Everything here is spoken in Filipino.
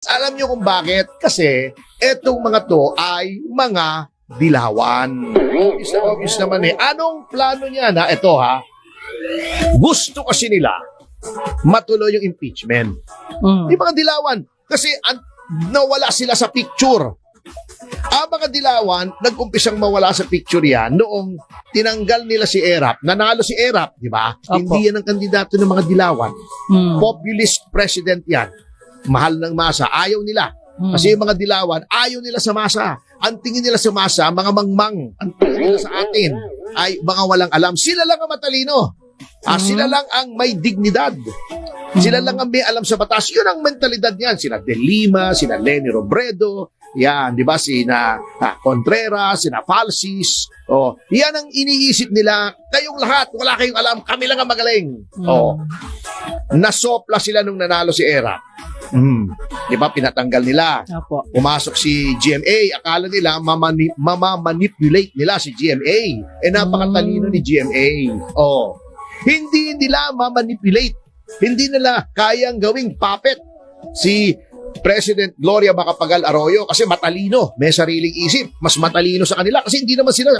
Alam nyo kung bakit? Kasi etong mga to ay mga dilawan. Obvious naman eh. Anong plano niya na? Ito ha. Gusto kasi nila matuloy yung impeachment. Yung mga dilawan. Kasi nawala sila sa picture. Ang mga dilawan, nag-umpisang mawala sa picture yan noong tinanggal nila si Erap. Nanalo si Erap, di ba? Hindi yan ang kandidato ng mga dilawan. Populist president yan. Mahal ng masa. Ayaw nila. Kasi yung mga dilawan, ayaw nila sa masa. Ang tingin nila sa masa, mga mangmang. Ang tingin nila sa atin ay mga walang alam. Sila lang ang matalino. Sila lang ang may dignidad. Sila lang ang may alam sa batas. Yun ang mentalidad niyan. Sina De Lima, sina Leni Robredo, yan, di ba? Sina Contreras, sina Falsis. Oh, yan ang iniisip nila. Kayong lahat, wala kayong alam. Kami lang ang magaling. Oh, nasopla sila nung nanalo si Era. Di ba? Pinatanggal nila. Opo. Pumasok si GMA. Akala nila mamamanipulate nila si GMA. Napakatalino ni GMA. Oh, hindi nila mamanipulate. Hindi nila kayang gawing puppet si President Gloria Macapagal Arroyo kasi matalino, may sariling isip, mas matalino sa kanila kasi hindi naman sila